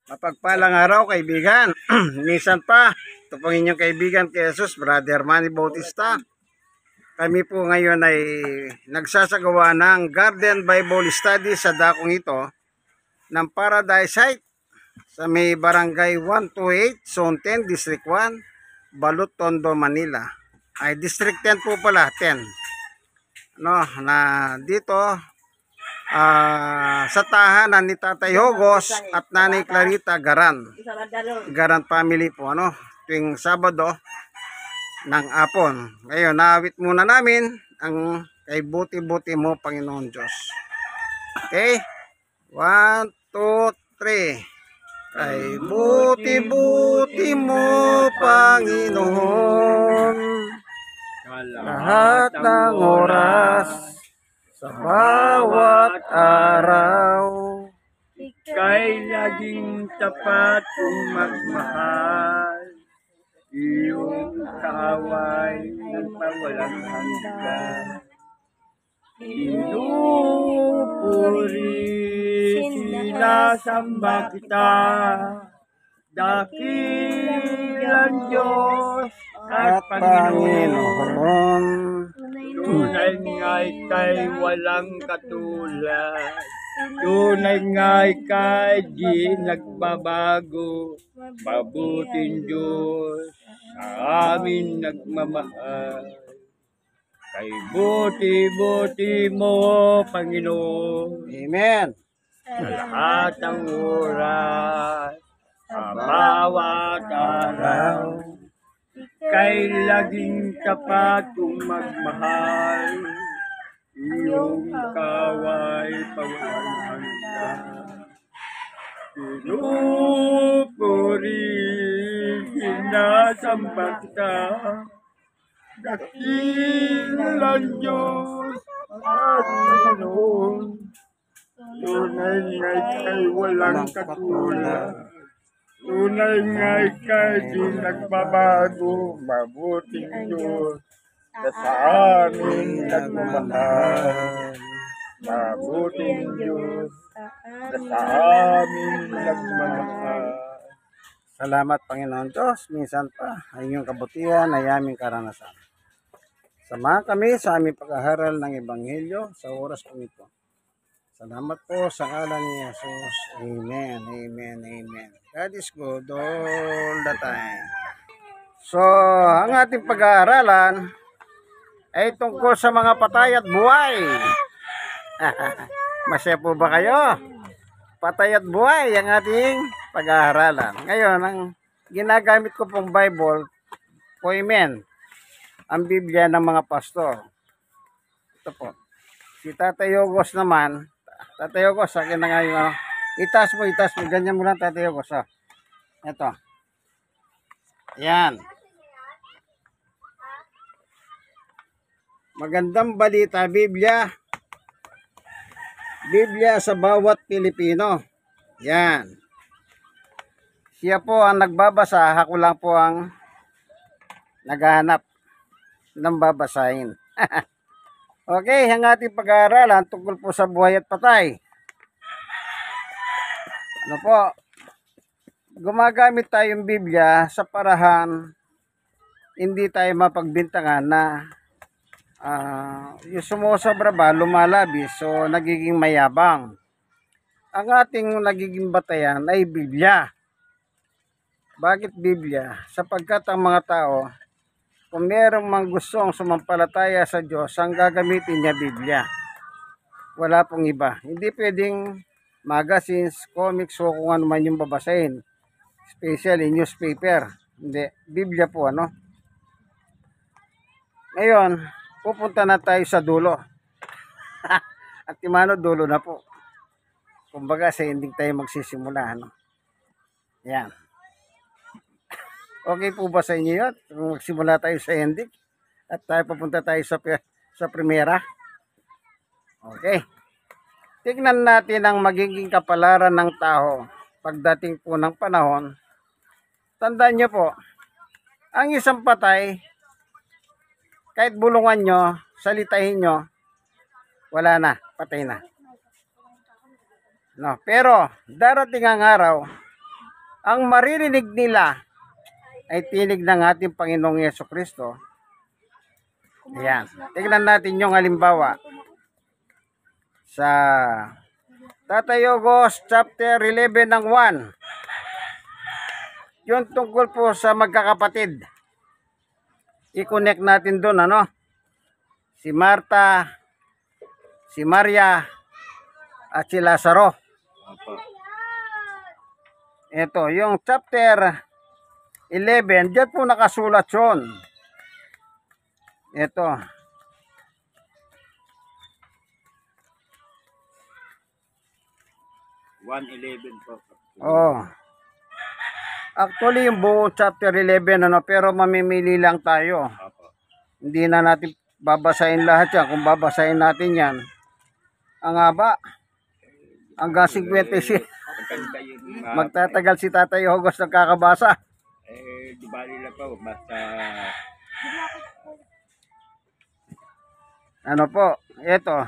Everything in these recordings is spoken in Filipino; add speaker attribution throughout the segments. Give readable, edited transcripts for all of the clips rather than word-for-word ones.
Speaker 1: Mapagpalang araw, kaibigan. Minsan pa, ito pong inyong kaibigan kay Jesus, Brother Manny Bautista. Kami po ngayon ay nagsasagawa ng Garden Bible Study sa dakong ito ng Paradise Heights sa may Barangay 128, Zone 10, District 1, Balut, Tondo, Manila. Ay, District 10 po pala, 10. No, na dito sa tahanan ni Tatay Hogos at Nanay Clarita Garan. Garan family po, ano, tuwing Sabado ng apon. Ngayon, naawit muna namin ang kay buti-buti mo, Panginoon Diyos. Okay? 1, 2, 3. Kay buti-buti mo, Panginoon, lahat ng oras, sa bawat araw,
Speaker 2: ika'y laging tapat kung magmahal. Iyong kaway ng mawalang hanggan. Inupuri, sinasamba kita, dakilang Diyos at Panginoon. Tunay nga'y kay walang katulad. Tunay nga'y kay di nagbabago. Mabuting Diyos sa amin nagmamahal. Kay buti-buti mo, Panginoon.
Speaker 1: Amen.
Speaker 2: Sa lahat ng oras, sa bawat araw, kay laging tapat kung magmahal. Iyong kaway pawalang hanggan. Pinupuri, sinasamba kita, dakilang Diyos at Panginoon. Tunay nga'y kay walang katulad. Tunay nga'y kay di nagbabago. Mabuting Diyos na sa amin nagmamahal. Mabuting Diyos na sa amin nagmamahal.
Speaker 1: Salamat, Panginoon Diyos. Minsan pa, ay inyong kabutihan ay aming karanasan. Samahan kami sa aming pag-aaral ng Ebanghelyo sa oras po ito. Salamat po sa ngalan ni Jesus. Amen, amen, amen. God is good all the time. So, ang ating pag-aaralan ay tungkol sa mga patay at buhay. Masaya po ba kayo? Patay at buhay ang ating pag-aaralan. Ngayon, ang ginagamit ko pong Bible, Poimen, ang Biblia ng mga pastor. Ito po. Si Tatay Hogos naman, Tatay Hogos, akin na nga yung ano. Itas mo. Ganyan mo lang, Tatay Hogos. Oh. Ito. Ayan. Magandang balita, Biblia. Biblia sa bawat Pilipino. Yan. Siya po ang nagbabasa, ako lang po ang naghahanap ng babasahin. Okay, ang ating pag-aaralan tungkol po sa buhay at patay. Ano po? Gumagamit tayong Biblia sa parahan hindi tayo mapagbintangan na yung sumusobra ba, lumalabis, so nagiging mayabang. Ang ating nagiging batayan ay Biblia. Bakit Biblia? Sapagkat ang mga tao, kung merong mang gustong sumampalataya sa Diyos, ang gagamitin niya Biblia. Wala pong iba. Hindi pwedeng magazines, comics, o kung ano man yung babasahin. Especially newspaper. Hindi. Biblia po, ano? Ngayon, pupunta na tayo sa dulo. At timano, dulo na po. Kumbaga, sa ending tayo magsisimula, ano? Yan. Okay po ba sa inyo yun? Magsimula tayo sa ending at tayo papunta tayo sa primera. Okay. Tignan natin ang magiging kapalaran ng tao pagdating po ng panahon. Tandaan nyo po, ang isang patay, kahit bulungan nyo, salitahin nyo, wala na, patay na. No, pero darating ang araw ang maririnig nila ay tinig ng ating Panginoong Yesukristo. Ayan. Tignan natin yung halimbawa sa Tatay Ogos chapter 11 ng 1. Yung tungkol po sa magkakapatid. I-connect natin doon, ano? Si Marta, si Maria, at si Lazaro.
Speaker 2: Opo.
Speaker 1: Ito, yung chapter 11, diyan po nakasulat yun. Ito.
Speaker 2: po.
Speaker 1: Oh. Actually, yung buong chapter 11, ano, pero mamimili lang tayo.
Speaker 2: Opo.
Speaker 1: Hindi na natin babasahin lahat yan. Kung babasahin natin yan, ang haba. Hanggang 56. Magtatagal si Tatay Ogos nagkakabasa.
Speaker 2: Di bali lang po. Basta
Speaker 1: Ano po, ito.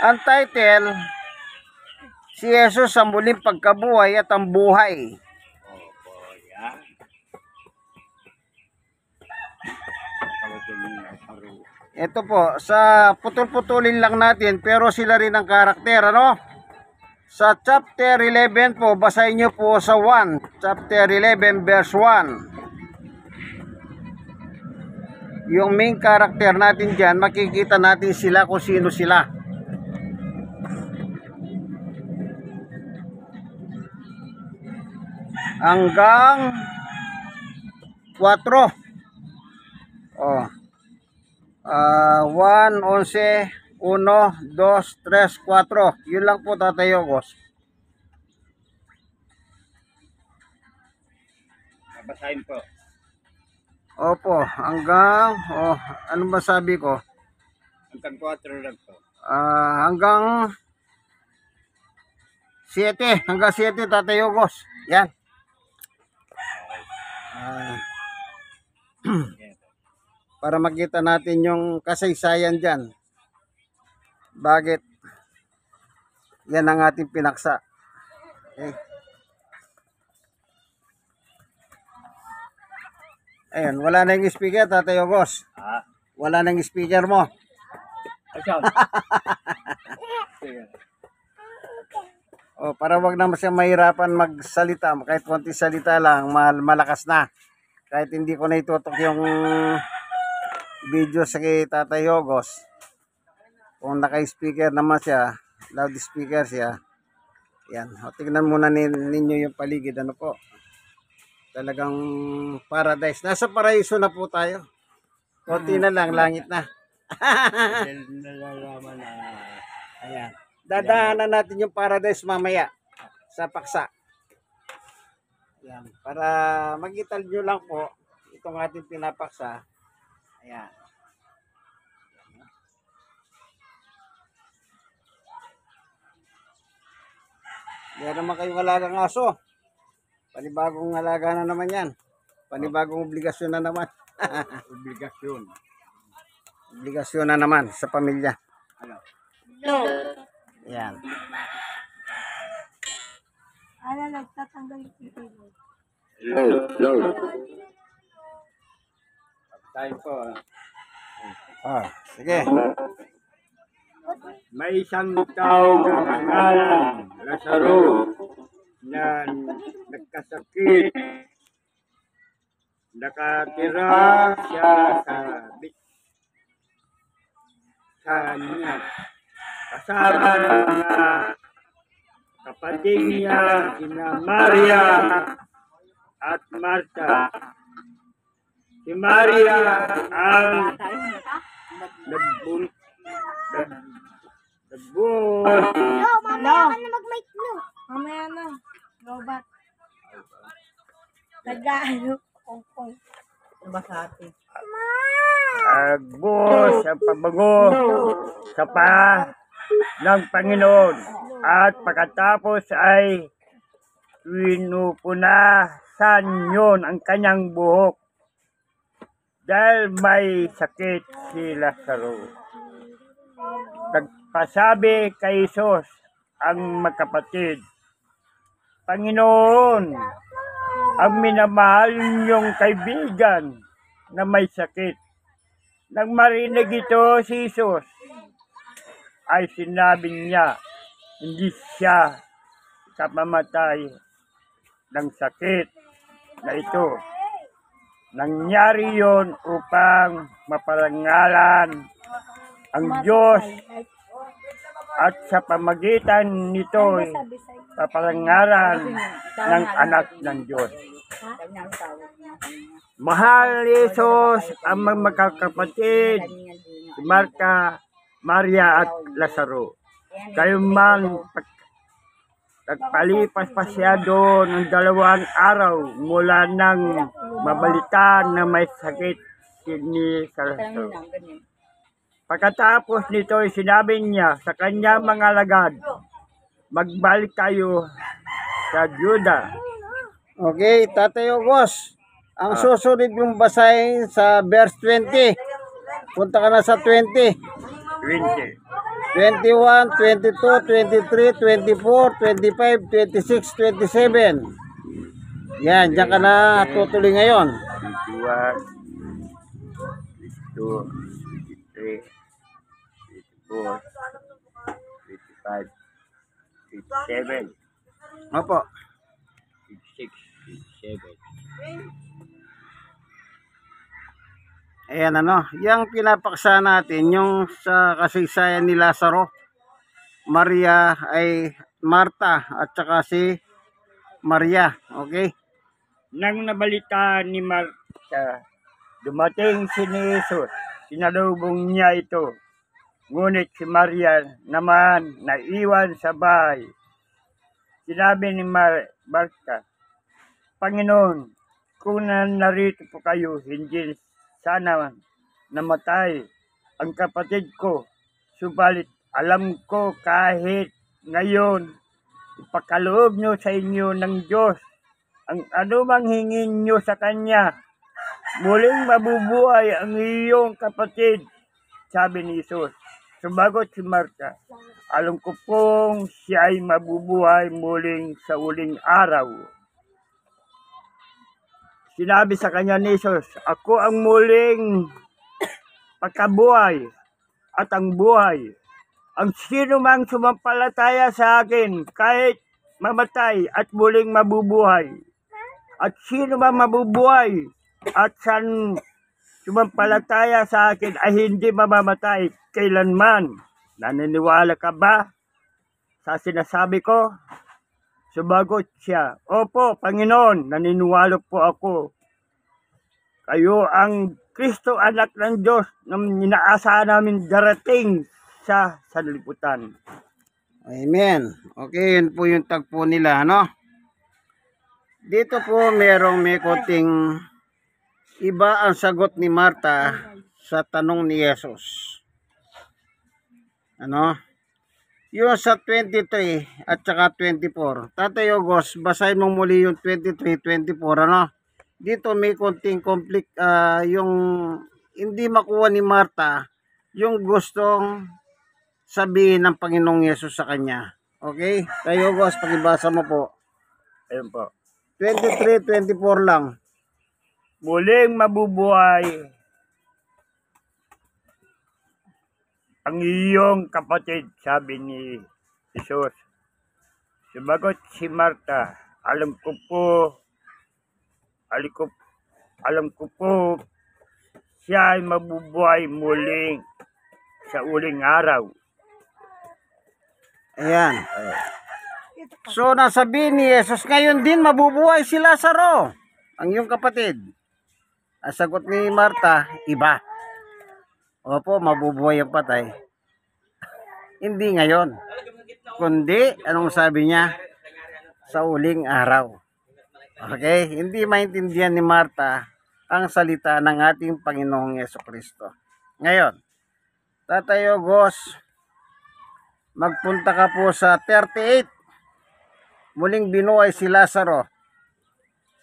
Speaker 1: Ang title, si Jesus ang muling pagkabuhay at ang buhay.
Speaker 2: opo, yan.
Speaker 1: Ito po, sa putol-putulin lang natin, pero sila rin ang karakter, ano? Sa chapter 11 po, basahin nyo po sa 1. Chapter 11 verse 1. Yung main character natin dyan, makikita natin sila kung sino sila. Hanggang 4. Oh. 1, 11, 1, 2, 3, 4. Yun lang po, Tatay Ogos.
Speaker 2: Babasahin po.
Speaker 1: Opo, hanggang, ano ba sabi ko?
Speaker 2: Hanggang 4 lang po.
Speaker 1: Hanggang 7. Hanggang 7, Tatay Ogos. Yan.
Speaker 2: Yan.
Speaker 1: Para makita natin yung kasaysayan dyan. Bakit? Yan ang ating pinaksa. Okay. Ayun, wala na yung speaker, Tatay Ogos. Wala na yung speaker mo.
Speaker 2: Ayan.
Speaker 1: Para wag na siya mahirapan magsalita. Kahit konti salita lang, malakas na. Kahit hindi ko na itutok yung video sa kay Tatay Ogos. Kung naka-speaker naman siya, loudspeaker siya. Yan. Tingnan muna ninyo yung paligid. Ano po? Talagang paradise. Nasa paraiso na po tayo. Konti na lang, langit na.
Speaker 2: Nalalaman na.
Speaker 1: Ayan. Dadaanan natin yung paradise mamaya sa paksa. Ayan. Para makita nyo lang po itong ating pinapaksa. Ayan. Meron naman kayong alagang aso. Panibagong alaga na naman yan. Panibagong obligasyon na naman.
Speaker 2: Obligasyon.
Speaker 1: Obligasyon na naman sa pamilya.
Speaker 3: No.
Speaker 1: Ayan.
Speaker 3: Ala, nagtatanggal yung pilipino.
Speaker 2: Hello. Tayo po.
Speaker 1: Sige.
Speaker 2: May isang tao na pangalan, Lazaro, na nagkasakit. Nakatira siya sa niya. Kasama ng mga kapatid niya, sina Maria at Marta. Si Maria ang nagbun.
Speaker 3: No, mamaya ka na mag-mic no. Mamaya na. Robot. Nag-ano? Kongkong. Basati.
Speaker 2: Agos ang pabango sa pa ng Panginoon at pagkatapos ay pinupunasan yun ang kanyang buhok dahil may sakit si Lazaro. Nagpasabi kay Jesus ang magkapatid, Panginoon, ang minamahal niyong kaibigan na may sakit. Nang marinig ito si Jesus, ay sinabi niya, hindi siya kamamatay ng sakit na ito. Nangyari yon upang maparangalan ang Diyos at sa pamagitan nito paparangalan ng anak ng Diyos. Mahal ni Jesus ang mga magkakapatid, si Marta, Maria at Lazaro. Kayo man nagpalipas pa siya doon ng 2 araw mula nang mabalitaan na may sakit ni Lazaro. Pagkatapos nito, sinabi niya sa kanyang mga alagad, magbalik kayo sa Juda.
Speaker 1: Okay, Tatay Ogos. Ang susunod yung basahin sa verse 20. Punta ka na sa 20.
Speaker 2: 20.
Speaker 1: 21, 22, 23, 24, 25, 26, 27. Yan, diyan ka na tutuloy ngayon.
Speaker 2: 21, 22, 23, 24, 25, 27,
Speaker 1: Opo.
Speaker 2: 26, 27.
Speaker 1: Ayan yung pinapaksa natin, yung sa kasaysayan ni Lazaro, Maria ay Marta at saka si Maria. Okay?
Speaker 2: Nang nabalita ni Marta, dumating si Jesus, sinalubong niya ito. Ngunit si Maria naman naiwan sa bahay. Sinabi ni Marta, Panginoon, kung narito po kayo, hindi sana namatay ang kapatid ko. Subalit alam ko kahit ngayon, ipakaloob nyo sa inyo ng Diyos ang anumang hingin nyo sa Kanya. Muling mabubuhay ang iyong kapatid, sabi ni Jesus. Sumagot si Marta, alam ko pong siya ay mabubuhay muling sa uling araw. Sinabi sa kanya ni Jesus, ako ang muling pagkabuhay at ang buhay. Ang sino mang sumampalataya sa akin, kahit mamatay at muling mabubuhay. At sino mang mabubuhay at san sumampalataya sa akin ay hindi mamamatay kailanman. Naniniwala ka ba sa sinasabi ko? Sumagot siya, opo, Panginoon, naniniwala po ako. Kayo ang Kristo, anak ng Diyos, na inaasahan namin darating sa sanlibutan.
Speaker 1: Amen. Okay, yun po yung tagpo nila, Dito po may konting iba ang sagot ni Marta sa tanong ni Jesus. Yung sa 23 at saka 24. Tatay Ogos, basahin mo muli yung 23, 24, Dito may konting conflict, yung hindi makuha ni Marta, yung gustong sabihin ng Panginoong Yesus sa kanya. Okay? Tayo Ogos, pakibasa mo po.
Speaker 2: Ayun po.
Speaker 1: 23, 24 lang.
Speaker 2: Muling mabubuhay ang iyong kapatid, sabi ni Jesus. Sumagot si Marta, alam ko po siya ay mabubuhay muling sa uling araw.
Speaker 1: Ayan. So, nasabihin ni Jesus, ngayon din mabubuhay si Lazaro, ang iyong kapatid. Ang sagot ni Marta, iba. Opo, mabubuhay ang patay. Hindi ngayon. Kundi, anong sabi niya? Sa uling araw. Okay? Hindi maintindihan ni Marta ang salita ng ating Panginoong Jesucristo. Ngayon, Tatay Ogos, magpunta ka po sa 38. Muling binuhay si Lazaro.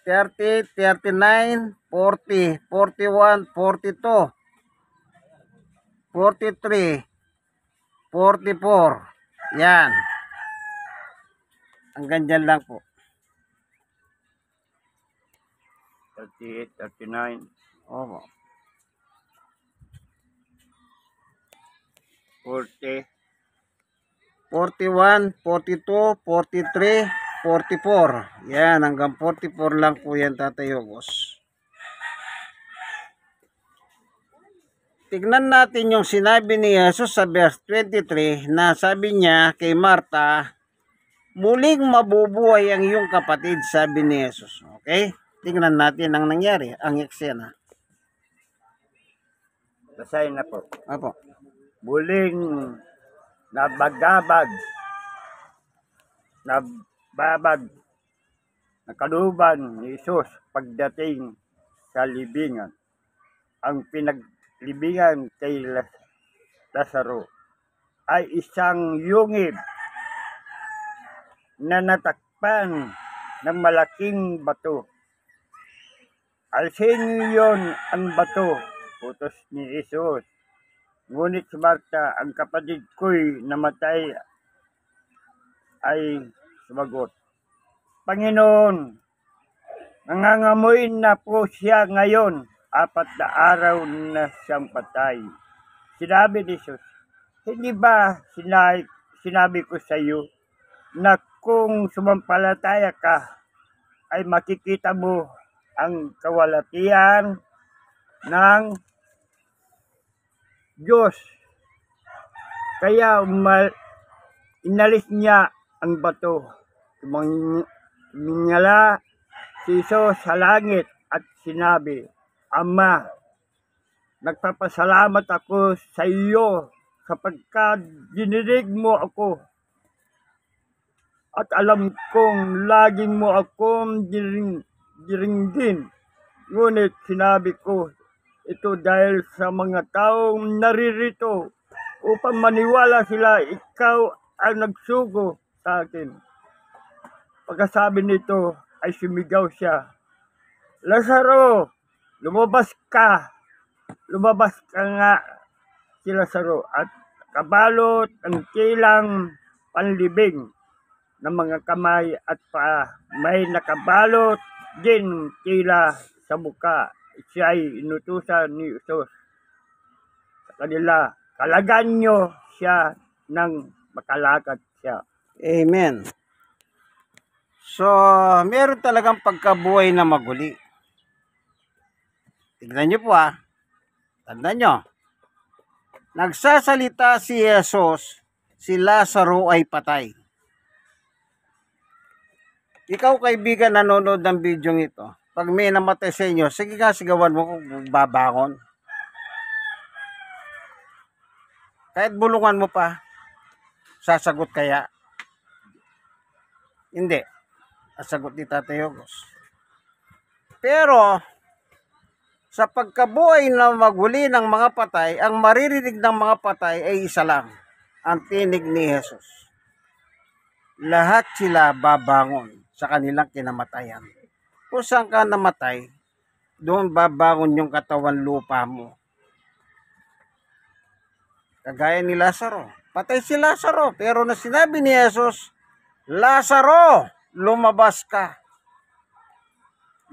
Speaker 1: 38, 39, 40, 41, 42. 43, 44. Yan. Hanggang dyan lang po.
Speaker 2: 38, 39,
Speaker 1: Opo.
Speaker 2: 40,
Speaker 1: 41, 42, 43, 44. Yan, hanggang 44 lang po yan, Tatay Ogos. Tignan natin yung sinabi ni Jesus sa verse 23 na sabi niya kay Marta, muling mabubuhay ang iyong kapatid, sabi ni Jesus. Okay? Tignan natin ang nangyari, ang eksena.
Speaker 2: basahin na po.
Speaker 1: Apo.
Speaker 2: Muling nabagabag, nakaluban ni Jesus pagdating sa libingan. Ang pinaglibingan kay Lazaro ay isang yungib na natakpan ng malaking bato. Alsin yon ang bato, utos ni Jesus. Ngunit si Marta, ang kapatid ko'y namatay, ay sumagot, Panginoon, nangangamoy na po siya ngayon, 4 na araw na siyang patay. Sinabi ni Jesus, hindi ba sinabi ko sa iyo na kung sumampalataya ka, ay makikita mo ang kawalatian ng Diyos. Kaya inalis niya ang bato. Tumingala si Jesus sa langit at sinabi, Ama, nagpapasalamat ako sa iyo sapagkat dininig mo ako. At alam kong laging mo akong diringgin. Ngunit sinabi ko ito dahil sa mga taong naririto upang maniwala sila ikaw ang nagsugo sa akin. Pagkasabi nito ay sumigaw siya, Lazaro, lumabas ka! Lumabas ka nga si Lazaro at kabalot ang kilang panlibing ng mga kamay at paa. May nakabalot din tila sa muka. Siya ay inutusan ni Jesus sa kanila. Kalagan nyo siya nang makalakad siya.
Speaker 1: Amen. So, meron talagang pagkabuhay na maguli. Tignan nyo po Tandaan nyo. Nagsasalita si Jesus, si Lazaro ay patay. Ikaw kaibigan nanonood ng video ito, pag may namatay sa inyo, sige nga sigawan mo kung babangon. Kahit bulungan mo pa, sasagot kaya? Hindi. Sasagot ni Tatay Ogos. Pero, sa pagkabuhay na maguli ng mga patay, ang maririnig ng mga patay ay isa lang, ang tinig ni Jesus. Lahat sila babangon sa kanilang kinamatayan. Kung saan ka namatay, doon babangon yung katawan lupa mo. Kagaya ni Lazaro. Patay si Lazaro, pero na sinabi ni Jesus, Lazaro, lumabas ka.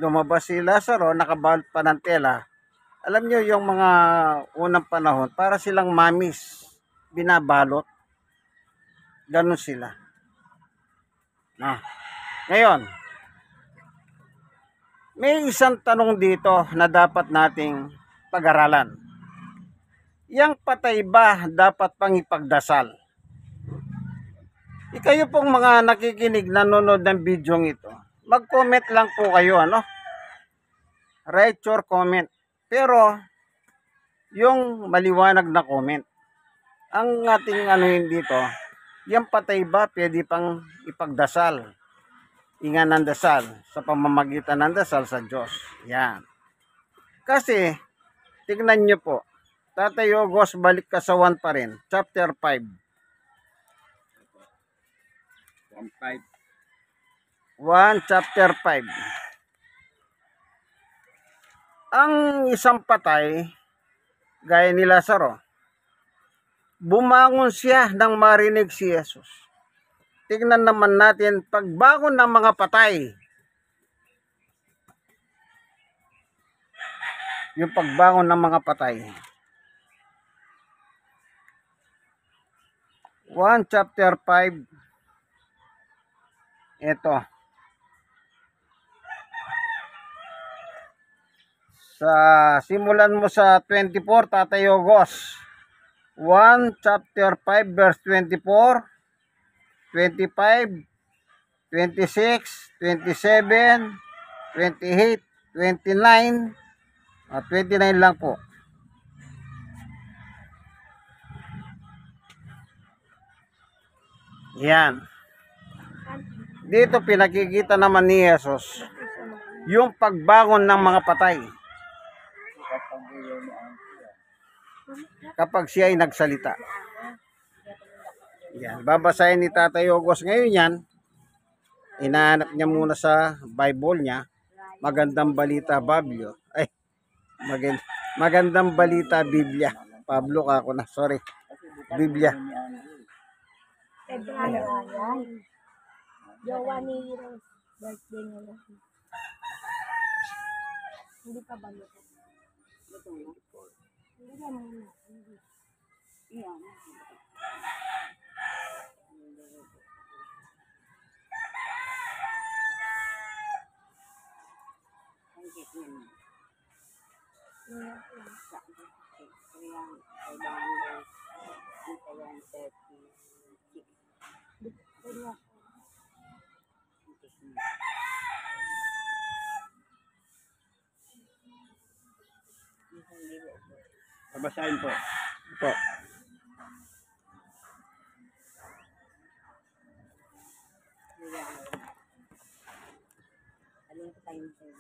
Speaker 1: Lumabas si Lazaro, nakabalot pa ng tela. Alam nyo yung mga unang panahon, para silang mamis, binabalot. Ganon sila. Ngayon, may isang tanong dito na dapat nating pag-aralan. Yang patay ba dapat pang ipagdasal? Ikayo pong mga nakikinig, nanonood ng video ito, mag-comment lang po kayo, Write your comment. Pero, yung maliwanag na comment. Ang ating dito, yung patay ba pwede pang ipagdasal? Ingan ng dasal sa pamamagitan ng dasal sa Diyos. Yan. Kasi, tignan nyo po, Tatay Ogos, balik ka sa 1 pa rin. Chapter 5. 1 chapter 5. Ang isang patay, gaya ni Lazaro, bumangon siya nang marinig si Jesus. Tignan naman natin pagbangon ng mga patay. yung pagbangon ng mga patay. 1 chapter 5. Ito. Sa simulan mo sa 24, Tatay Ogos. 1 chapter 5 verse 24, 25, 26, 27, 28, 29, 29 lang po. Yan. Dito pinakikita naman ni Jesus yung pagbangon ng mga patay. Kapag siya ay nagsalita. Yan. Babasahin ni Tatay Ogos ngayon yan. Inahanap niya muna sa Bible niya. Magandang balita Pablo. Ay, magandang balita Biblia. Pablo ka ako na. Sorry. Biblia.
Speaker 3: Jowa ni Rose. Birthday niya lang. Hindi pa ba nito? Hindi naman na.
Speaker 2: Babasahin po.
Speaker 1: Ito.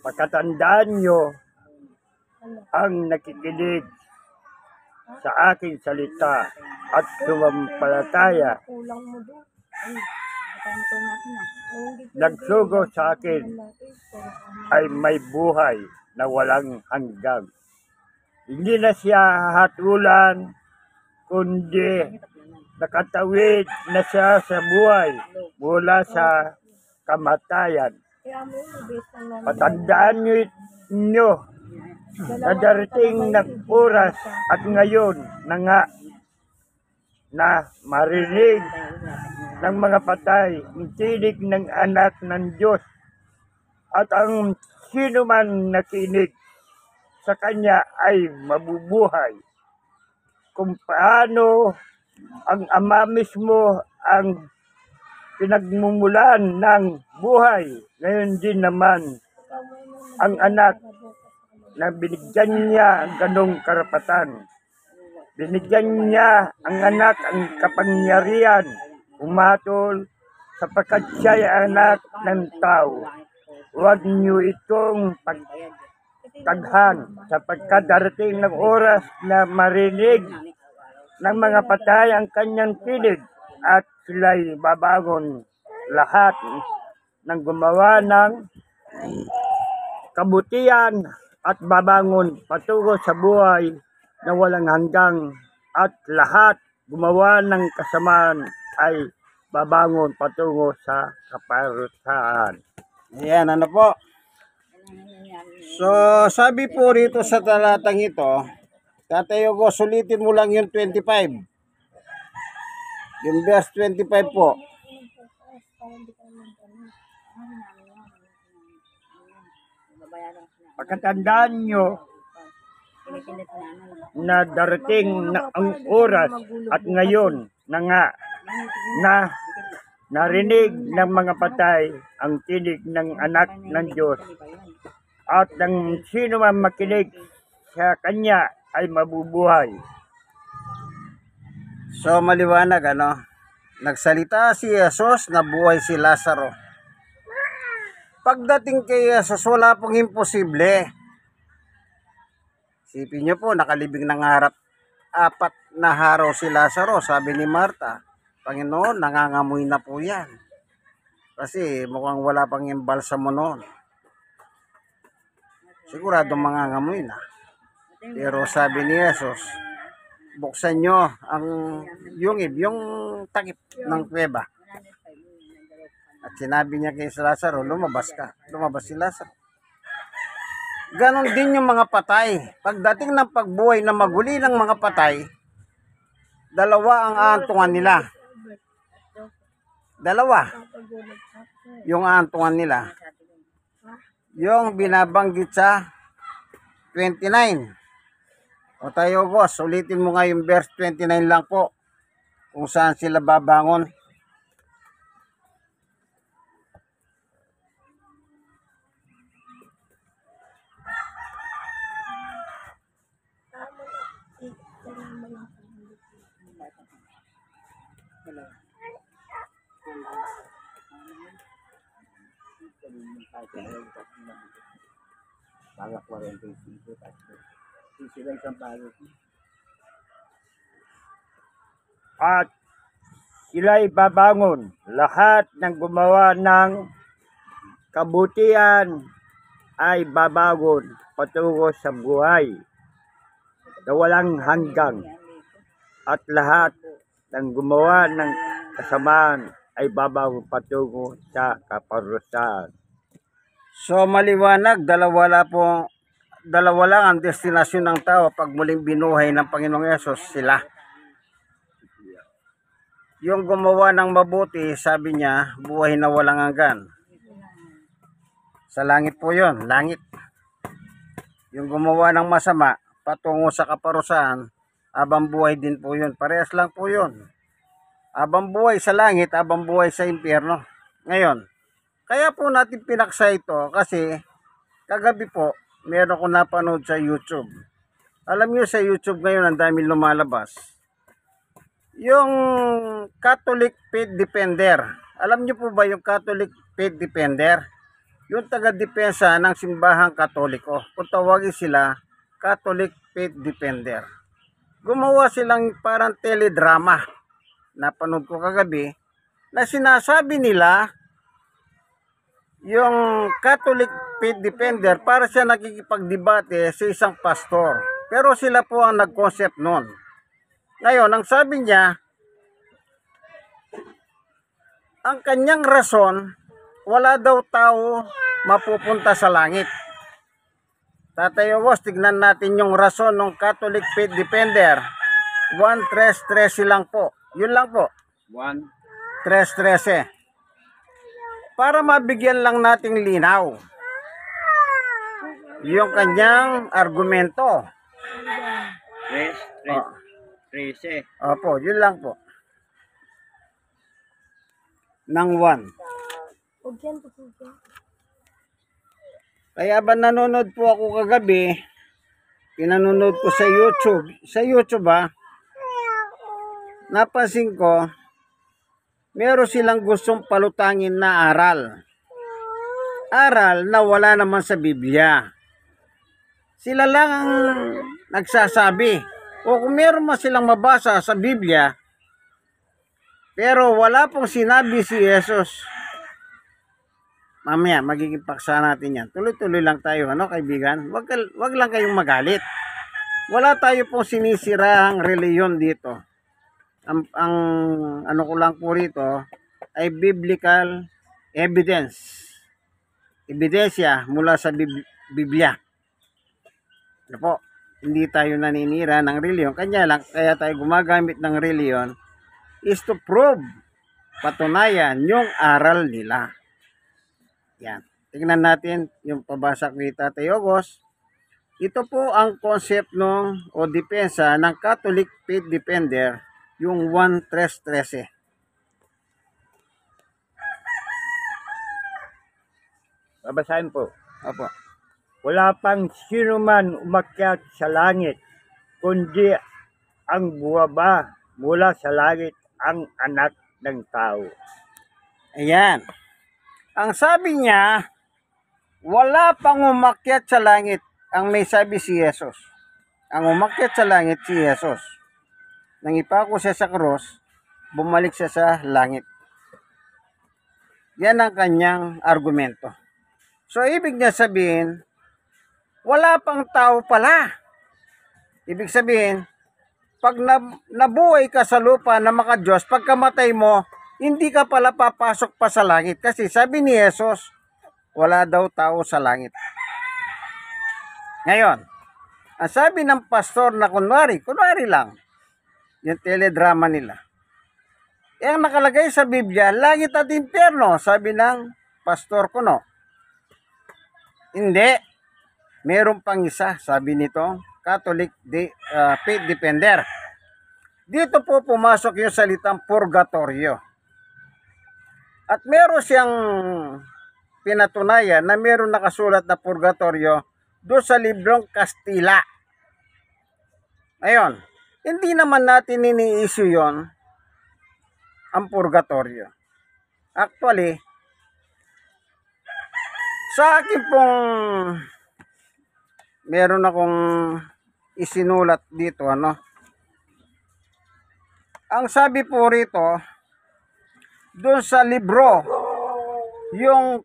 Speaker 2: Pagkatandaan nyo ang nakikinig sa aking salita at sumampalataya,
Speaker 3: Kulang mo doon.
Speaker 2: nagsugo sa akin ay may buhay na walang hanggang. Hindi na siya hatulan, kundi nakatawid na siya sa buhay mula sa kamatayan. Patandaan nyo na darating ng oras at ngayon na nga na marinig ng mga patay ang tinig ng anak ng Diyos, at ang sino man nakinig sa kanya ay mabubuhay. Kung paano ang Ama mismo ang pinagmumulan ng buhay, ngayon din naman ang anak na binigyan niya ang ganong karapatan. Binigyan niya ang anak ang kapangyarihan umatol sapagkat siya ay anak ng tao. Huwag niyo itong pagtaghan sapagkat darating ng oras na marinig ng mga patay ang kanyang tinig at sila'y babangon lahat ng gumawa ng kabutihan at babangon patungo sa buhay na walang hanggang, at lahat gumawa ng kasamaan ay babangon patungo sa kaparusahan.
Speaker 1: Ayan, ano po. So, sabi po rito sa talatang ito, Tatay Ogos, sulitin mo lang yung 25. Yung verse 25 po.
Speaker 2: Pagkatandaan nyo na darating na ang oras at ngayon na nga na narinig ng mga patay ang tinig ng anak ng Diyos, at ng sino man makinig sa kanya ay mabubuhay.
Speaker 1: So, maliwanag, ano? Nagsalita si Jesus, nabuhay si Lazaro. Pagdating kay Jesus, wala pong imposible. Isipin niyo po, nakalibing ng harap 4 na araw si Lazaro. Sabi ni Marta, Panginoon, nangangamoy na po yan. Kasi mukhang wala pang imbalsamo noon. Sigurado mangangamoy na. Pero sabi ni Jesus, buksan nyo yung takip ng kuweba. At sinabi niya kay Lazaro, lumabas ka. Lumabas si Lazaro. ganon din yung mga patay. Pagdating ng pagbuhay na maguli ng mga patay, dalawa ang aantungan nila. Dalawa yung aantungan nila. Yung binabanggit sa 29. O tayo boss, ulitin mo nga yung verse 29 lang po. Kung saan sila babangon.
Speaker 2: At sila'y babangon, lahat ng gumawa ng kabutihan ay babangon patungo sa buhay na walang hanggang, at lahat ng gumawa ng kasamaan ay babangon patungo sa kaparusahan.
Speaker 1: So maliwanag, dalawa lang ang destinasyon ng tao pag muling binuhay ng Panginoong Yesus, sila. Yung gumawa ng mabuti, sabi niya, buhay na walang hanggan. Sa langit po yun, langit. Yung gumawa ng masama, patungo sa kaparusahan, abang buhay din po yun. Parehas lang po yun. Abang buhay sa langit, abang buhay sa impyerno. Ngayon, kaya po natin pinaksa ito kasi kagabi po, meron ko napanood sa YouTube. Alam niyo sa YouTube ngayon, ang daming lumalabas. Yung Catholic Faith Defender. Alam niyo po ba yung Catholic Faith Defender? Yung taga-depensa ng simbahang Katoliko. Kung tawagin sila, Catholic Faith Defender. Gumawa silang parang teledrama. Napanood ko kagabi na sinasabi nila yung Catholic Faith Defender para siya nakikipagdebate sa isang pastor. Pero sila po ang nag-concept nun. Ngayon, ang sabi niya, ang kanyang rason, wala daw tao mapupunta sa langit. Tatay August, tignan natin yung rason ng Catholic Faith Defender. 1:13 lang po. Yun lang po. 1:13. Para mabigyan lang nating linaw yung kanyang argumento.
Speaker 2: 13.
Speaker 1: Opo, yun lang po. Nang 1. Kaya ba nanonood po ako kagabi, pinanonood ko sa YouTube. Sa YouTube napansin ko, meron silang gustong palutangin na aral. Aral na wala naman sa Biblia. Sila lang ang nagsasabi. O kung meron man silang mabasa sa Biblia, pero wala pong sinabi si Jesus. Mamaya, magiging paksa natin yan. Tuloy-tuloy lang tayo, kaibigan? Wag lang kayong magalit. Wala tayo pong sinisirahang reliyon dito. Ang ano ko lang po rito ay biblical evidence. Ebidensya mula sa Biblia. Ano po? Hindi tayo naninira ng reliyon. Kaya tayo gumagamit ng reliyon is to prove, patunayan yung aral nila. Yan. Tingnan natin yung pabasa ko ni Tatay August. Ito po ang concept o depensa ng Catholic Faith Defender, yung 1:13.
Speaker 2: Babasahin po.
Speaker 1: Opo.
Speaker 2: Wala pang sino man umakyat sa langit, kundi ang buwaba mula sa langit, ang anak ng tao.
Speaker 1: Ayan. Ang sabi niya, wala pang umakyat sa langit. Ang may sabi si Jesus. Ang umakyat sa langit si Jesus. Nang ipako siya sa krus, bumalik siya sa langit. Yan ang kanyang argumento. So, ibig niya sabihin, wala pang tao pala. Ibig sabihin, pag nabuhay ka sa lupa na maka-Diyos, pagkamatay mo, hindi ka pala papasok pa sa langit. Kasi sabi ni Jesus, wala daw tao sa langit. Ngayon, ang sabi ng pastor na kunwari lang, yung teledrama nila. Eh, ang nakalagay sa Biblia, langit at impyerno, sabi ng pastor kuno. Hindi. Meron pang isa, sabi nito, Catholic Faith Defender. Dito po pumasok yung salitang purgatorio. At meron siyang pinatunayan na meron nakasulat na purgatorio doon sa librong Kastila. Ngayon, hindi naman natin ini-issue yon ang purgatorio. Actually, sa akin pong meron akong isinulat dito, ano? Ang sabi po rito, doon sa libro, yung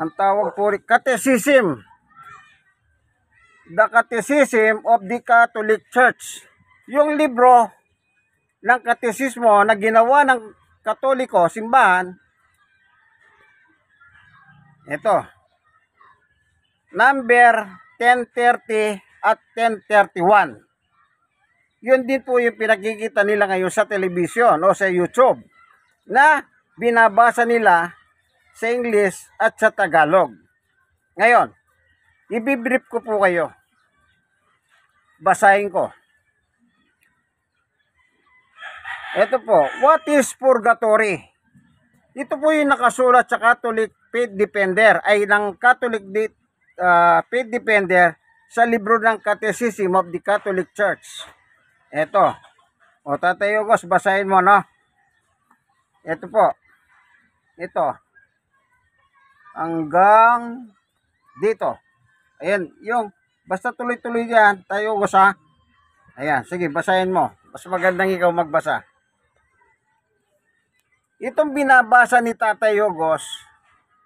Speaker 1: ang tawag po rin, Catechism. The Catechism of the Catholic Church. Yung libro ng katesismo na ginawa ng Katoliko, simbahan, ito, number 1030 at 1031. Yun din po yung pinakikita nila ngayon sa television o sa YouTube na binabasa nila sa English at sa Tagalog. Ngayon, ibibrief ko po kayo. Basahin ko. Ito po, what is purgatory? Ito po yung nakasulat sa Catholic Faith Defender ay ng Catholic Faith Defender sa libro ng Catechism of the Catholic Church. Ito. O Tatay Ogos, basahin mo, no? Ito po. Ito. Hanggang dito. Ayan, yung basta tuloy-tuloy yan, Tayo Ogos, ha? Ayan, sige, basahin mo. Mas magandang ikaw magbasa. Itong binabasa ni Tatay Ogos,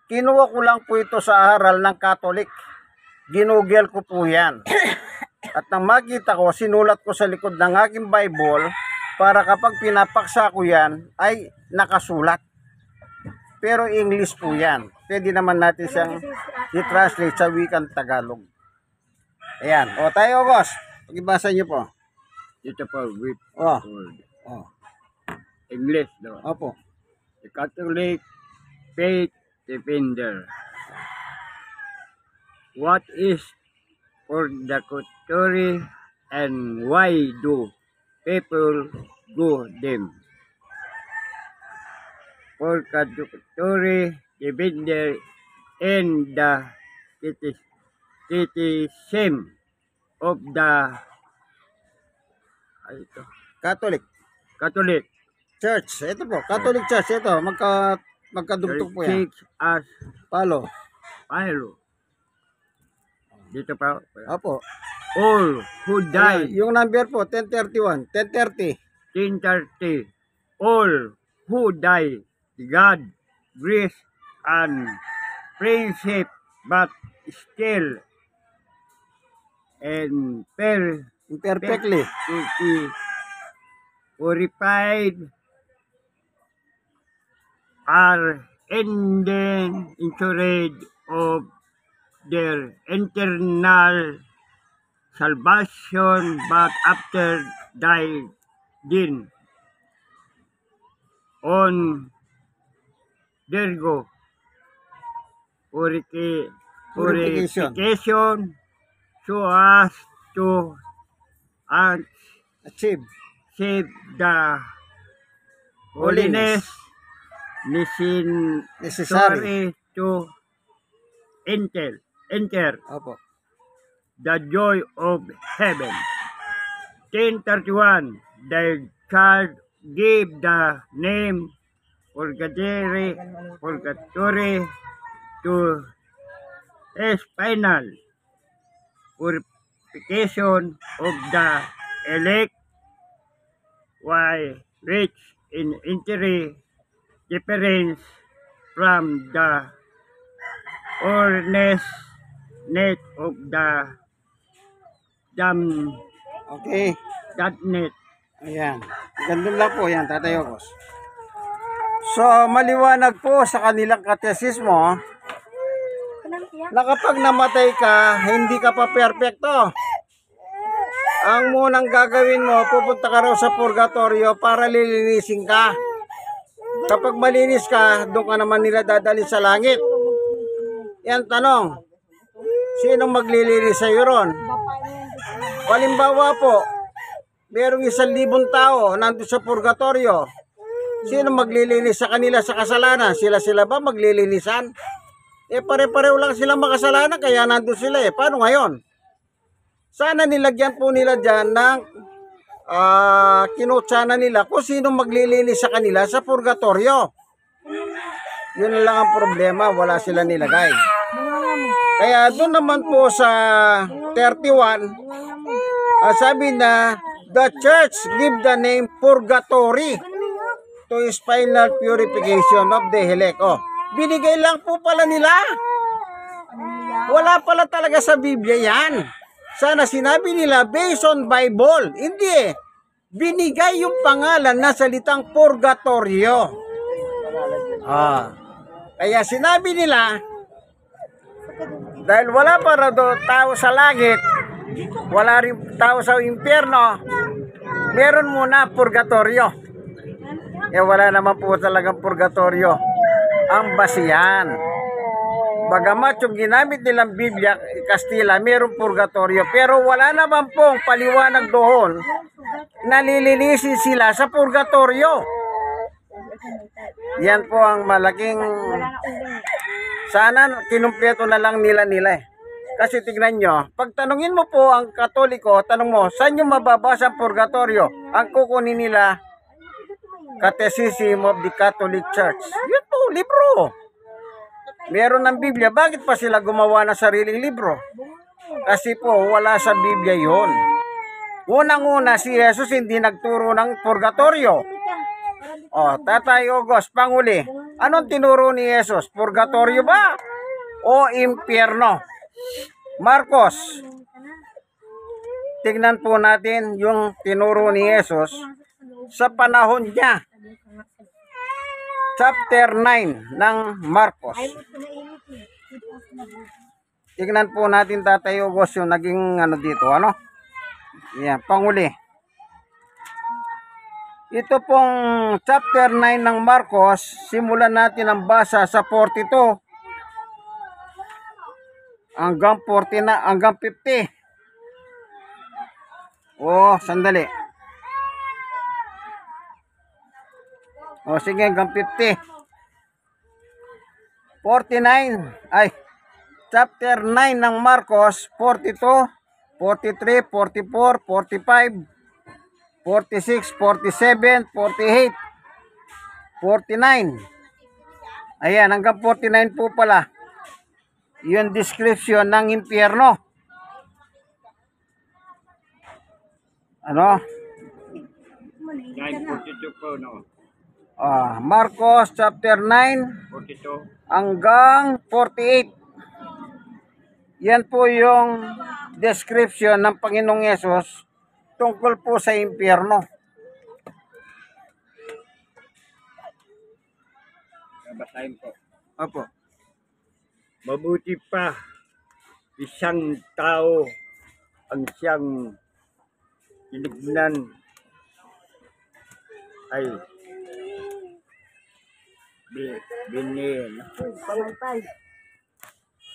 Speaker 1: kinuha ko lang po ito sa aral ng Catholic. Ginugel ko po yan. At nang makita ko, sinulat ko sa likod ng aking Bible para kapag pinapaksa ko yan, ay nakasulat. Pero English po yan. Pwede naman natin siyang i-translate sa wikang Tagalog. Ayan. O, Tayo Ogos, pag-ibasa niyo po.
Speaker 2: Ito po, with
Speaker 1: Oh.
Speaker 2: word.
Speaker 1: Oh.
Speaker 2: English, no?
Speaker 1: Opo.
Speaker 2: The Catholic Faith Defender. What is purgatory and why do people go them? Purgatory Defender in the Catechism of the
Speaker 1: Catholic
Speaker 2: Catholic
Speaker 1: Church. Ito po, Catholic Church. Ito, magkadugtog po yan.
Speaker 2: teach us
Speaker 1: Palo.
Speaker 2: Pyro. Dito pa.
Speaker 1: Opo.
Speaker 2: All who died
Speaker 1: Yung number po, 1031. 1030.
Speaker 2: 1030. All who died, God, grace, and friendship, but still and
Speaker 1: Imperfectly.
Speaker 2: purified are ensured of their internal salvation, but after dying on purification so as to
Speaker 1: Achieve.
Speaker 2: save the holiness
Speaker 1: Necessary.
Speaker 2: to enter
Speaker 1: Opo.
Speaker 2: the joy of heaven. 1031. They shall give the name purgatory to a final purification of the elect, which in entry difference from the earnestness of the damned.
Speaker 1: Okay. Ayan. Ganun lang po yan, Tatay Ogos. So, maliwanag po sa kanilang katesismo na kapag namatay ka, hindi ka pa perfecto. Ang munang gagawin mo, pupunta ka raw sa purgatorio para lilinisin ka. Kapag malinis ka, doon ka naman nila dadali sa langit. Yan tanong, sinong maglilinis sa iyo ron? Halimbawa po, merong 1,000 tao nandun sa purgatorio. Sino maglilinis sa kanila sa kasalanan? Sila ba maglilinisan? Pare-pareho lang silang makasalanan kaya nandun sila Paano ngayon? Sana nilagyan po nila dyan ng kinutsana nila kung sino maglilinis sa kanila sa purgatorio. Yun lang ang problema, wala sila nilagay. Kaya doon naman po sa 31, sabi na, the church give the name purgatory to his final purification of the elect. Binigay lang po pala nila. Wala pala talaga sa Biblia yan. Sana sinabi nila based on Bible. Hindi binigay yung pangalan na salitang purgatorio. Kaya sinabi nila, dahil wala para tao sa langit, wala rin tao sa impyerno, meron muna purgatorio. Wala naman po talagang purgatorio ang basihan. Bagamat yung ginamit nilang Biblia, Kastila, mayroong purgatorio. Pero wala naman pong paliwanag doon na lilinisin sila sa purgatorio. Yan po ang malaking... Sana kinumpleto na lang nila. Kasi tignan nyo, pag tanungin mo po ang Katoliko, tanong mo, saan yung mababasa ang purgatorio? Ang kukunin nila, Catechism of the Catholic Church. Yun po, libro. Meron ng Biblia. Bakit pa sila gumawa ng sariling libro? Kasi po, wala sa Biblia yun. Unang-una, si Jesus hindi nagturo ng purgatorio. Tatay August, Panguli, anong tinuro ni Jesus? Purgatorio ba? O impyerno? Marcos, tignan po natin yung tinuro ni Jesus sa panahon niya. Chapter 9 ng Marcos. Tignan po natin, Tatay August, yung naging dito, Yan, Panguli. Ito pong chapter 9 ng Marcos, simulan natin ang basa sa 42 hanggang 40 na, hanggang 50. Sandali. Sige, hanggang 50. 49, chapter 9 ng Marcos, 42, 43, 44, 45, 46, 47, 48, 49. Ayan, hanggang 49 po pala. Yung description ng impyerno. Ano?
Speaker 2: 9:42 po, no?
Speaker 1: Marcos chapter 9
Speaker 2: 42.
Speaker 1: hanggang 48. Yan po yung description ng Panginoong Yesus tungkol po sa impyerno.
Speaker 2: Basahin po.
Speaker 1: Opo.
Speaker 2: Mabuti pa isang tao ang siyang tinignan ay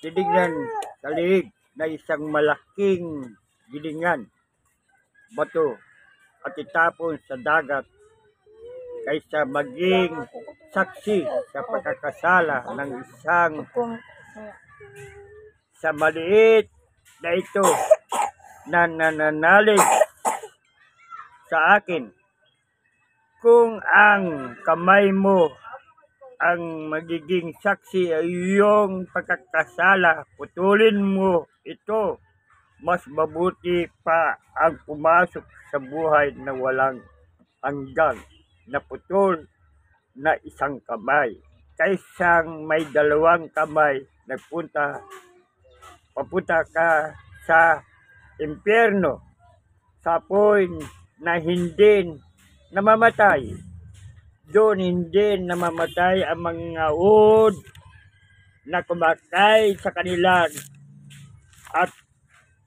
Speaker 2: tinignan sa liig na isang malaking gilingan, bato at itapon sa dagat kaysa maging saksi sa pagkakasala ng isang sa maliit na ito na nananalig sa akin. Kung ang kamay mo ang magiging saksi ay iyong pagkakasala, putulin mo ito. Mas mabuti pa ang pumasok sa buhay na walang hanggang na putol na isang kamay kaysang may dalawang kamay papunta ka sa impyerno, sa apoy na hindi namamatay. Doon hindi namamatay ang mga uod na kumakain sa kanila at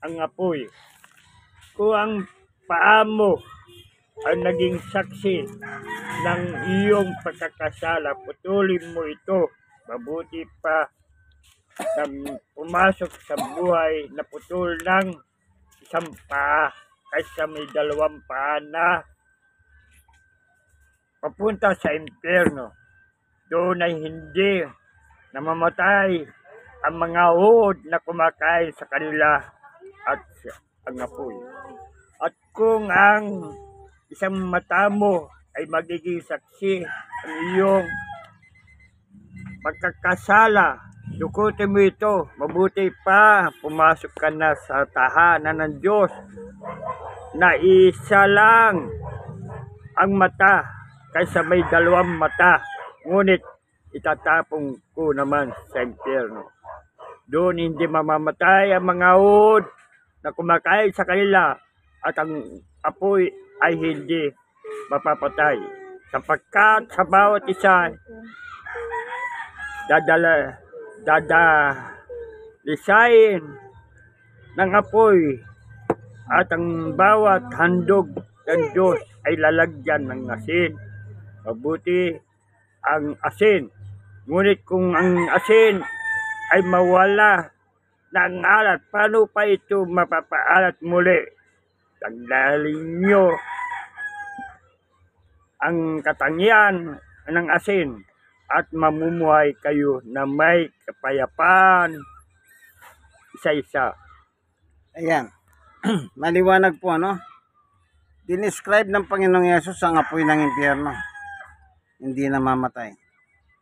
Speaker 2: ang apoy. Kung ang paa mo ang naging saksi ng iyong pagkakasala, putulin mo ito. Mabuti pa na pumasok sa buhay na putol ng isang paa kaysa may dalawang paa na papunta sa impyerno. Doon ay hindi namamatay ang mga uod na kumakain sa kanila at ang apoy. At kung ang isang mata mo ay magiging saksi ang iyong pagkakasala, dukutin mo ito. Mabuti pa pumasok ka na sa tahanan ng Diyos na isa lang ang mata kaysa may dalawang mata. Ngunit itatapong ko naman sa impyerno. Doon hindi mamamatay ang mga uod na kumakain sa kanila at ang apoy ay hindi mapapatay. Sapagkat sa bawat isa dadalisain ng apoy at ang bawat handog ng Diyos ay lalagyan ng asin. Mabuti ang asin. Ngunit kung ang asin ay mawala ng alat, paano pa ito mapapaalat muli? Tanggalin nyo ang katangian ng asin at mamumuhay kayo na may kapayapaan isa-isa.
Speaker 1: Ayan. Maliwanag po, ano? Dinescribe ng Panginoong Yesus ang apoy ng impyerno. Hindi namamatay.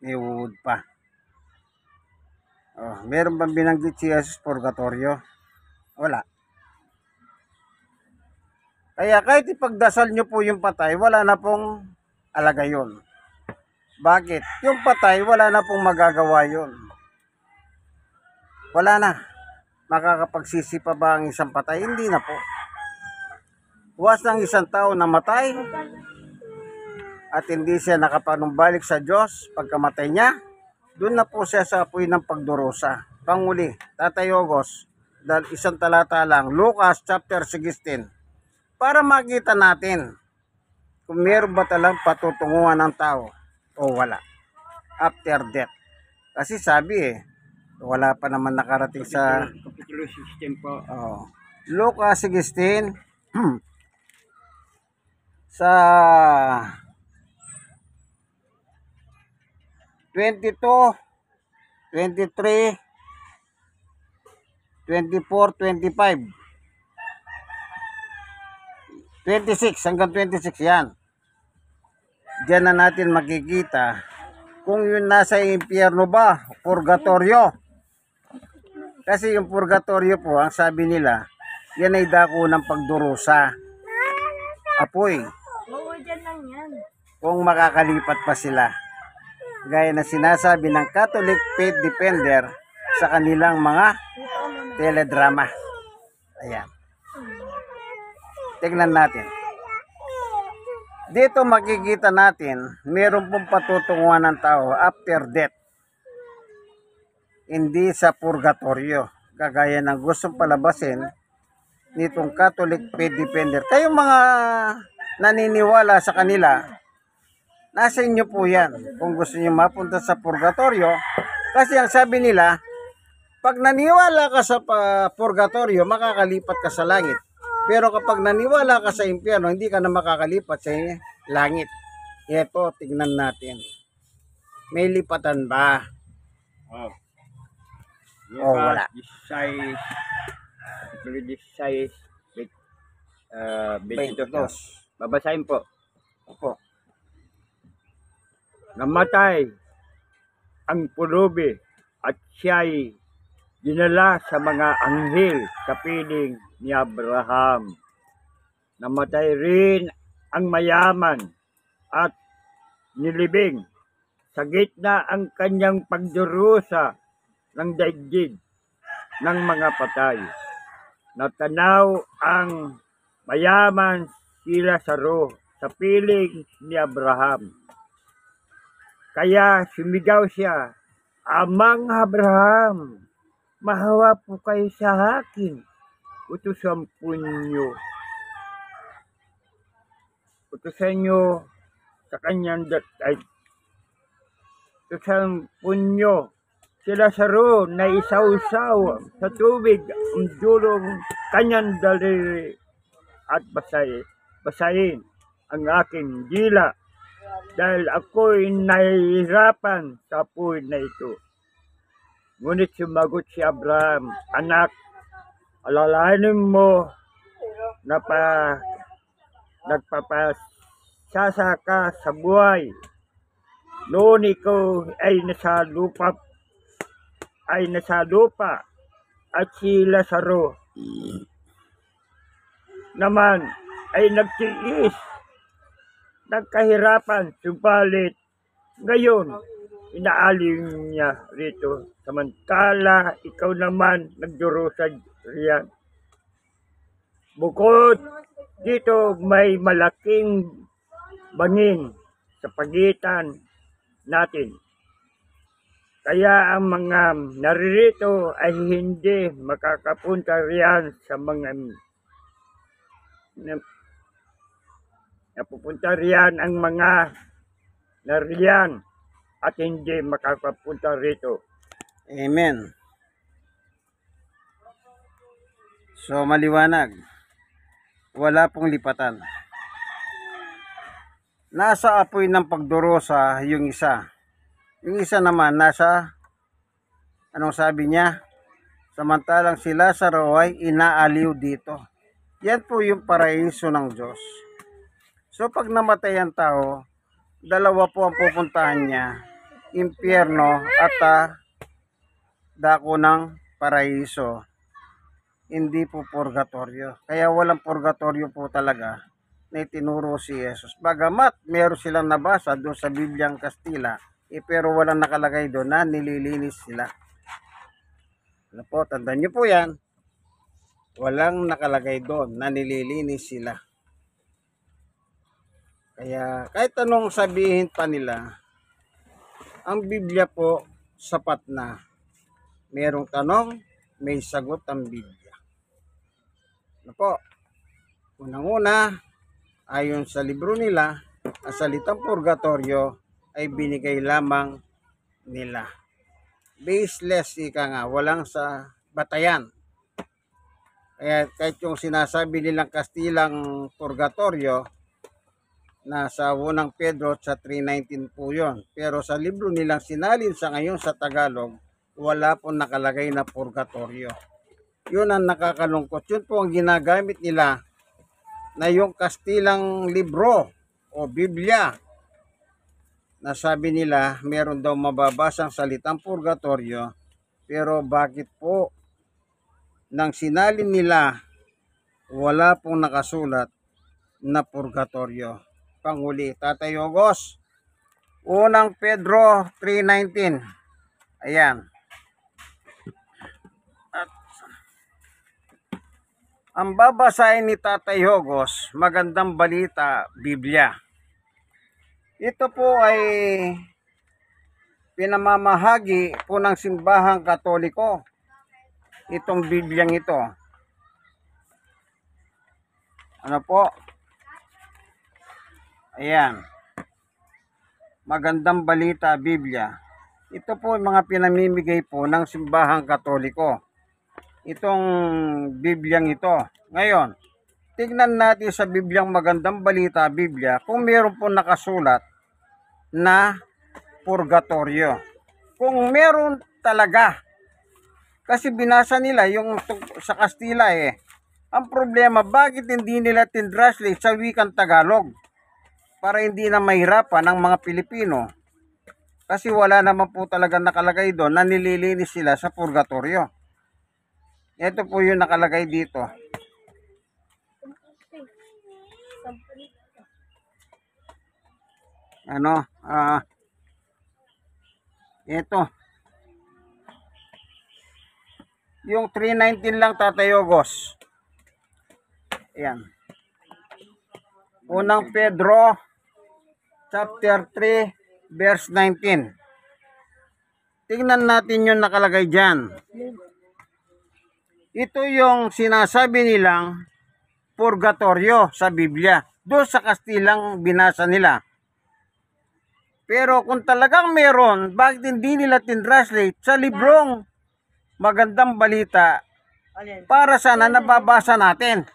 Speaker 1: May uod pa. Oh, meron bang binanggit si Jesus purgatorio? Wala. Kaya kahit ipagdasal nyo po yung patay, wala na pong alaga yun. Bakit? Yung patay, wala na pong magagawa yun. Wala na. Makakapagsisi pa ba ang isang patay? Hindi na po. Buwas ng isang tao na matay at hindi siya nakapanumbalik sa Diyos pagkamatay niya, doon na po siya sa apoy ng pagdurusa. Panguli, Tatay Ogos, dahil isang talata lang, Lucas chapter 16, para makita natin kung meron ba talang patutunguhan ng tao o wala after death. Kasi sabi wala pa naman nakarating sa
Speaker 2: Kapitulo 16 po.
Speaker 1: Lucas 16 sa 22, 23, 24, 25, 26 hanggang 26 yan. Diyan na natin makikita kung yun nasa impyerno ba, purgatorio. Kasi yung purgatorio po, ang sabi nila, yan ay dako ng pagdurusa. Apoy.
Speaker 3: Dyan lang yan.
Speaker 1: Kung makakalipat pa sila. Gaya na sinasabi ng Catholic Faith Defender sa kanilang mga teledrama. Ayan. Tingnan natin. Dito makikita natin, meron pong patutunguhan ng tao after death. Hindi sa purgatorio. Kagaya ng gustong palabasin nitong Catholic Faith Defender. Kayong mga naniniwala sa kanila, nasa inyo po yan. Kung gusto niyo mapunta sa purgatorio, kasi ang sabi nila, pag naniwala ka sa purgatorio, makakalipat ka sa langit. Pero kapag naniwala ka sa impyerno, hindi ka na makakalipat sa langit. Ito, tignan natin. May lipatan ba? Wala.
Speaker 2: 16, Kapitulo 16, 22. Babasahin po.
Speaker 1: Opo.
Speaker 2: Namatay ang pulubi at siya'y dinala sa mga anghel sa piling ni Abraham. Namatay rin ang mayaman at nilibing sa gitna ang kanyang pagdurusa ng daigdig ng mga patay. Natanaw ang mayaman sila sa piling ni Abraham. Kaya sumigaw siya Amang Abraham, mahawa po kayo sa akin. Utusan po niyo. Utusan niyo sa kanyang ay utusan po niyo si Lazaro na isaw-saw sa tubig ang dulong kanyang daliri at basahin ang aking dila dahil ako'y nahihirapan sa apoy na ito. Ngunit sumagot si Abraham, anak, alalahanin mo na nagpapasasaka sa buhay. Noon ikaw ay nasa lupa at si Lazaro naman ay nagtiis ng kahirapan, subalit ngayon inaaling niya rito, samantala ikaw naman nagdurusa riyan. Bukod dito may malaking bangin sa pagitan natin. Kaya ang mga naririto ay hindi makakapunta riyan sa mga napupunta riyan ang mga nariyan at hindi makakapunta rito.
Speaker 1: Amen. So maliwanag. Wala pong lipatan. Nasa apoy ng pagdurusa yung isa. Yung isa naman nasa, anong sabi niya? Samantalang si Lazaro ay inaaliw dito. Yan po yung paraiso ng Diyos. So pag namatay ang tao, dalawa po ang pupuntahan niya. Impyerno at dako ng paraiso. Hindi po purgatorio. Kaya walang purgatorio po talaga na itinuro si Jesus. Bagamat meron silang nabasa doon sa Bibliang Kastila, pero walang nakalagay doon na nililinis sila. Ano po, tandaan niyo po yan. Walang nakalagay doon na nililinis sila. Kaya kahit anong sabihin pa nila, ang Biblia po sapat na. Merong tanong, may sagot ang Biblia. Ano po? Unang-una, ayon sa libro nila, ang salitang purgatorio ay binigay lamang nila. Baseless, ika nga, walang sa batayan. Kaya kahit yung sinasabi nilang Kastilang purgatorio, nasa unang Pedro sa 3:19 po yun. Pero sa libro nilang sinalin sa ngayon sa Tagalog, wala pong nakalagay na purgatorio. Yun ang nakakalungkot. Yun po ang ginagamit nila na yung Kastilang libro o Biblia na sabi nila meron daw mababasang salitang purgatorio, pero bakit po nang sinalin nila wala pong nakasulat na purgatorio? Panghuli, Tatay Ogos, unang Pedro 3:19. Ayan. At ang babasahin ni Tatay Ogos, Magandang Balita, Biblia. Ito po ay pinamamahagi po ng simbahang Katoliko. Itong Bibliang ito. Ano po? Ayan. Magandang Balita, Biblia. Ito po yung mga pinamimigay po ng simbahang Katoliko. Itong Bibliang ito. Ngayon, tignan natin sa Bibliang Magandang Balita, Biblia, kung meron po nakasulat na purgatorio. Kung meron talaga, kasi binasa nila yung sa Kastila eh. Ang problema, bakit hindi nila tindranslate sa wikang Tagalog? Para hindi na mahirapan ang mga Pilipino. Kasi wala naman po talaga nakalagay doon na nililinis sila sa purgatorio. Ito po yung nakalagay dito. Ano? Ito. Yung 3:19 lang, Tatay Ogos. Ayan. Unang Pedro chapter 3 verse 19. Tingnan natin yung nakalagay dyan. Ito yung sinasabi nilang purgatorio sa Biblia. Doon sa Kastilang binasa nila. Pero kung talagang meron, bakit hindi nila tinranslate sa librong Magandang Balita para sana nababasa natin?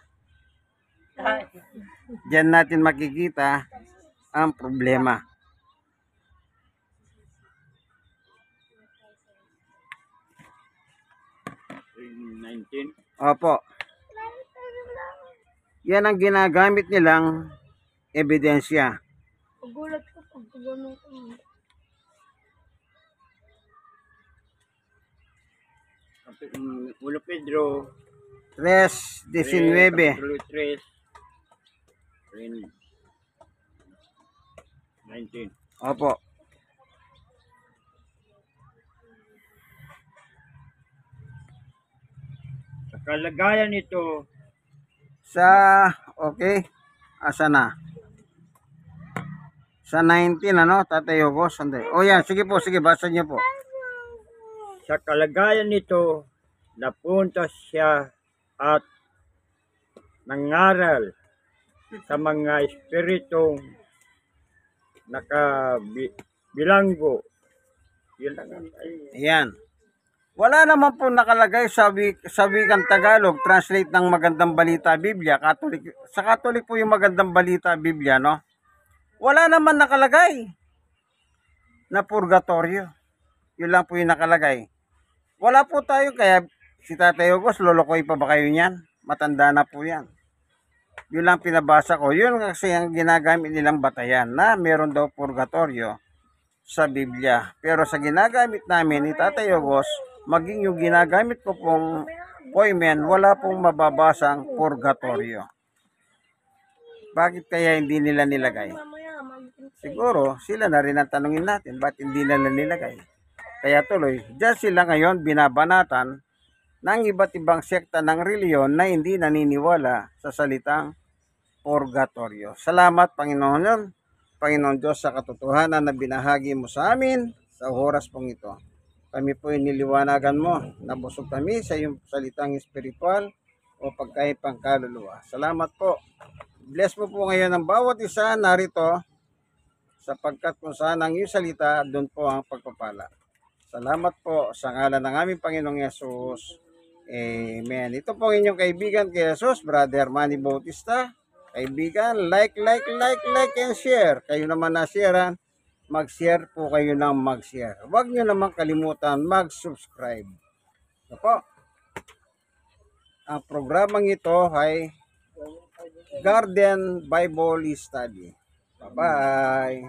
Speaker 1: Diyan natin makikita ang problema. Opo. Yan ang ginagamit nilang ebidensya.
Speaker 3: Pagulat ko pag ganun ko.
Speaker 2: Ulo Pedro
Speaker 1: 3:19.
Speaker 2: Kapitulo 3, 19.
Speaker 1: Opo.
Speaker 2: Sa kalagayan nito,
Speaker 1: Okay. Asa na? Sa 19 ano, Tatay Hugo? Sandali. O yan, sige po, sige, basa niyo po.
Speaker 2: sa kalagayan nito, napunta siya at nangaral sa mga espiritong nakabilanggo. Yun lang ang
Speaker 1: Ayan. Wala naman po nakalagay sa wikang Tagalog, translate ng Magandang Balita Biblia. Sa Catholic po yung Magandang Balita Biblia, no? Wala naman nakalagay na purgatorio. Yun lang po yung nakalagay. Wala po tayo, kaya si Tatay Ogos, lolokoy pa ba kayo niyan? Matanda na po yan. Yun lang pinabasa ko. Yun kasi ang ginagamit nilang batayan na meron daw purgatorio sa Biblia. Pero sa ginagamit namin ni Tatay Ogos, maging yung ginagamit ko pong poimen, wala pong mababasang purgatorio. Bakit kaya hindi nila nilagay? Siguro, sila na rin ang tanungin natin, ba't hindi nila nilagay? Kaya tuloy, dyan sila ngayon binabanatan ng iba't ibang sekta ng reliyon na hindi naniniwala sa salitang purgatorio. Salamat, Panginoon, Panginoon Diyos, sa katotohanan na binahagi mo sa amin sa oras pong ito. Kami po iniliwanagan mo, nabusog kami sa iyong salitang espiritual o pagkain pangkaluluwa. Salamat po. Bless mo po ngayon ang bawat isa narito, sapagkat kung saan ang iyong salita, doon po ang pagpapala. Salamat po sa ngalan ng aming Panginoong Yesus. Amen. Ito po ang inyong kaibigan kay Jesus, Brother Manny Bautista. Kaibigan, like, and share. Kayo naman na-sharean, mag-share po kayo ng mag-share. Huwag nyo naman kalimutan mag-subscribe. Ito po. Ang programang ito ay Garden Bible Study. Bye-bye.